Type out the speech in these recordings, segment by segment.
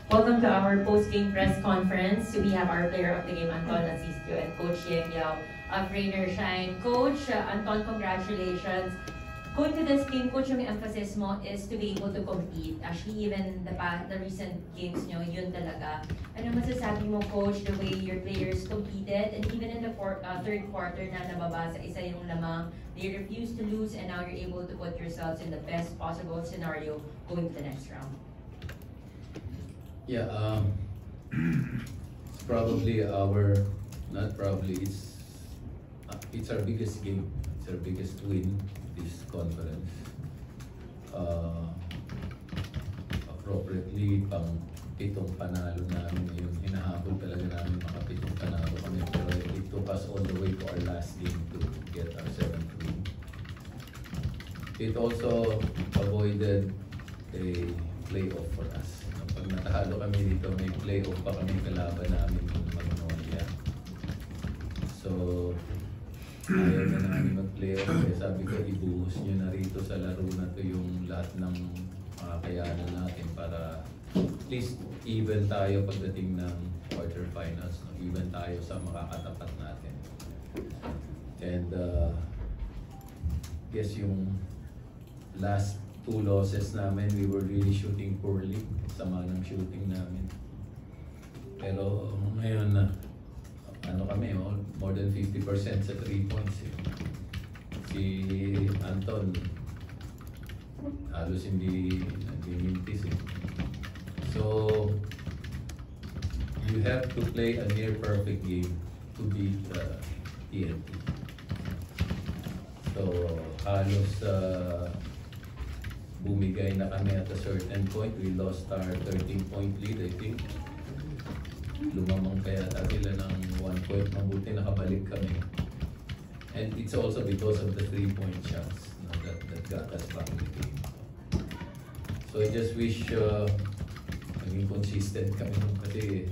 Welcome to our post-game press conference. We have our player of the game, Anton Asistio, and Coach Yeng Yao of Rainier Shine. Coach, Anton, congratulations. Going to this game, Coach, yung emphasis mo is to be able to compete. Actually, even the recent games nyo, yun talaga. Ano masasabi mo, Coach, the way your players competed, and even in the third quarter na nababa sa isa yung lamang, they refused to lose, and now you're able to put yourselves in the best possible scenario going to the next round? Yeah, it's probably our, not probably, it's our biggest game. It's our biggest win this conference. Appropriately, pang pitong panalo namin ngayon. Hinahabol talaga namin makapitong panalo kami. Pero it took us all the way to our last game to get our 7th win. It also avoided a playoff for us. Pag natalo kami dito, may playoff pa kami kalaban namin ng Magnolia. So, ayaw na namin mag-playoff. Kaya sabi ko, ibuhos nyo na rito sa laro na to yung lahat ng kakayanan natin para at least even tayo pagdating ng quarterfinals. No? Even tayo sa makakatapat natin. And guess yung last 2 losses namin, we were really shooting poorly. Sama ng shooting namin. Pero ngayon, ano kami, more than 50% sa 3 points. Eh. Si Anton, halos hindi mintis. Eh. So, you have to play a near perfect game to beat TNT. So, halos bumigay na kami at a certain point. We lost our 13-point lead, I think. Lumamang kaya sila ng 1 point. Mabuti nakabalik kami. And it's also because of the 3-point shots that got us back in the game. So I just wish maging consistent kami kasi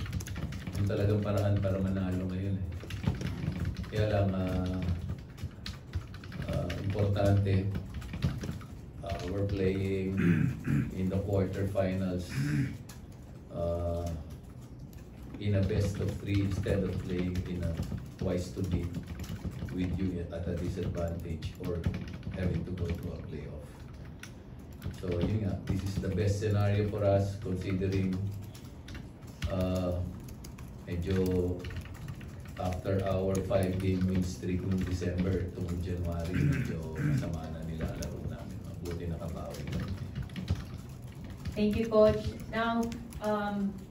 yung talagang paraan para manalo ngayon. Eh. Kaya lang importante we're playing in the quarterfinals in a best of 3 instead of playing in a twice to beat with you at a disadvantage or having to go to a playoff. So yun nga, this is the best scenario for us considering medyo after our 5-game win streak noong December itong January medyo masama na nila laro. Thank you, Coach. Now,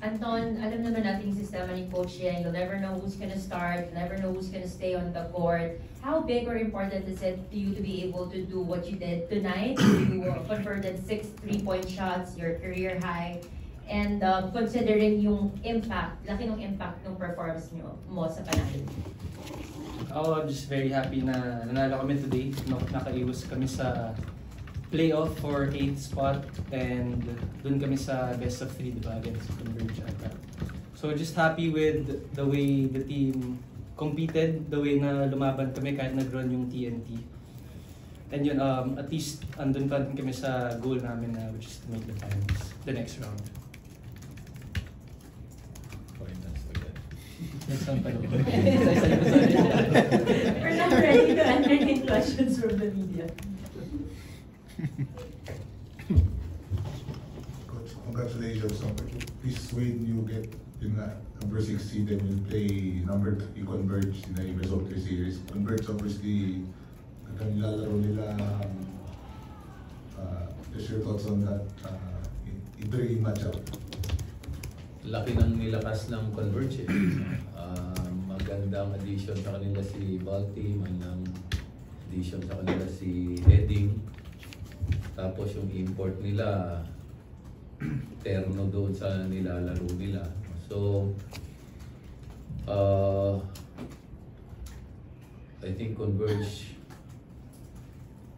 Anton, alam naman natin yung sistema ni Coach Yeng. You'll never know who's gonna start, you'll never know who's gonna stay on the court. How big or important is it to you to be able to do what you did tonight? You converted 6 3-point shots, your career high. And considering yung impact, laki ng impact ng performance mo sa panalo. I'm just very happy na nanalo kami today. Nakaiwas kami sa playoff for 8th spot and dun kami sa best of 3 diba against Converge. So just happy with the way the team competed, the way na lumaban kami kahit nag-run yung TNT. And yun, at least andun pa din kami sa goal namin which is to make the finals, the next round. We're not ready to entertain questions from the media. Coach, congratulations on this win. You get in number 16 and you play you Converge in the best of 3 series. Converge obviously nilalaro nila. What's your thoughts on that intriguing matchup? Laki ng nilakas ng Converge. Magandang addition sa kanila si Balti, magandang addition sa kanila si Heading. Tapos yung import nila, terno doon sa nilalaro nila. So, I think Converge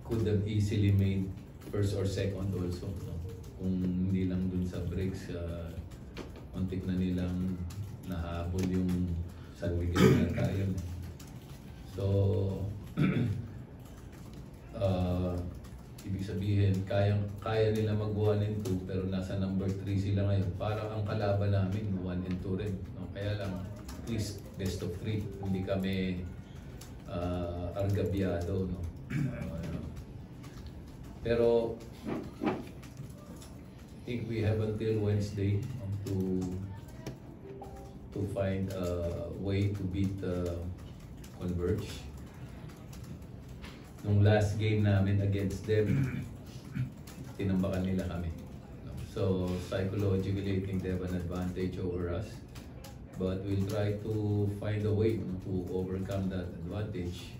could have easily made first or second also. No? Kung hindi lang doon sa breaks, kontik na nilang nahabol yung San Miguel na tayo. So, ibig sabihin, kaya nila mag 1 and 2 pero nasa number 3 sila ngayon. Parang ang kalaban namin 1 and 2 rin. No? Kaya lang, at least best of 3. Hindi kami argabyado. No? Pero I think we have until Wednesday to find a way to beat Converge. Nung last game namin against them, tinambakan nila kami. So psychologically, I think they have an advantage over us. But we'll try to find a way to overcome that advantage.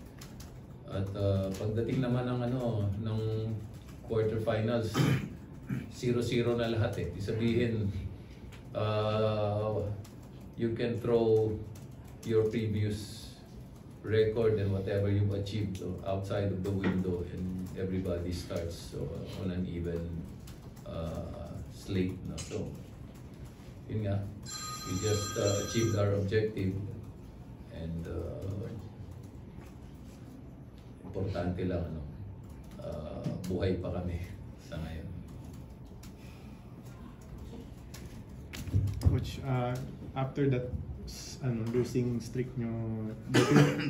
At pagdating naman ng quarterfinals, 0-0 na lahat eh. Sabihin, you can throw your previous record and whatever you've achieved outside of the window, and everybody starts on an even slate. No? So, yun nga, we just achieved our objective, and importante lang, buhay pa kami sa ngayon. Coach, after that losing streak nyo, do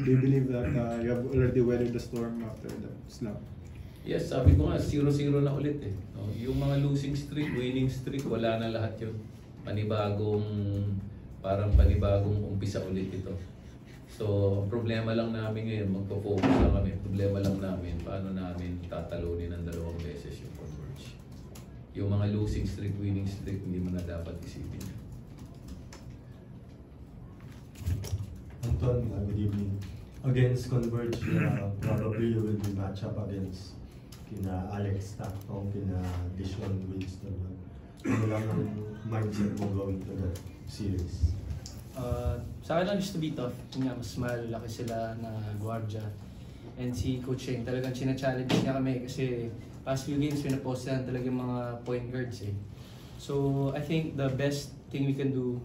you believe that you have already weathered the storm after the slump? Yes, sabi ko nga, 0-0 na ulit eh. No? Yung mga losing streak, winning streak, wala na lahat yun. Parang panibagong umpisa ulit ito. So, ang problema lang namin ngayon, magpo-focus lang kami. Problema lang namin, paano namin tatalunin ng 2 beses yung Converge. Yung mga losing streak, winning streak, hindi mo na dapat isipin yan. Anton, good evening. Against Converge, probably you will be match up against kina Alex Tactong, kina Dishon Winston. Ano lang ang mindset mo going to that series? Sa akin lang just to be tough. Yun nga, mas malaki sila na guardia. And si Coach Sheng, talagang china-challenge niya kami kasi past few games, pinapost na talaga yung mga point guards eh. So, I think the best thing we can do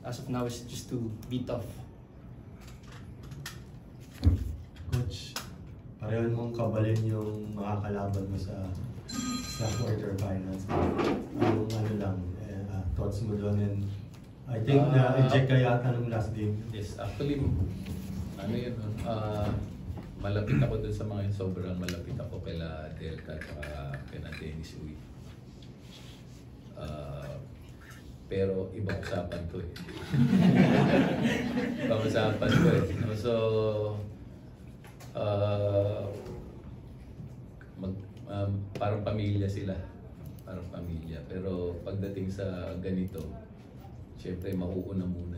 as of now is just to be tough. Coach, pareho mong kabalin yung makakalaban mo sa quarterfinals. Thoughts mo doon, and I think na-eject ka yata nung last game. Yes, actually, malapit ako dun sa mga yun. Sobrang malapit ako kila Delta at kina Dennis Uy. Pero ibang usapan to eh. Ibang usapan to eh. So, parang pamilya sila. Parang pamilya. Pero pagdating sa ganito, siyempre mauuna muna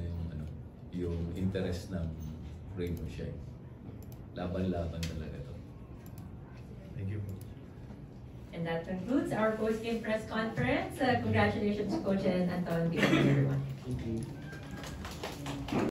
yung interest ng Raymond Sheng. Laban-laban talaga to. Thank you. And that concludes our post-game press conference. Congratulations, Coach and Anton. Good evening, everyone. Thank you.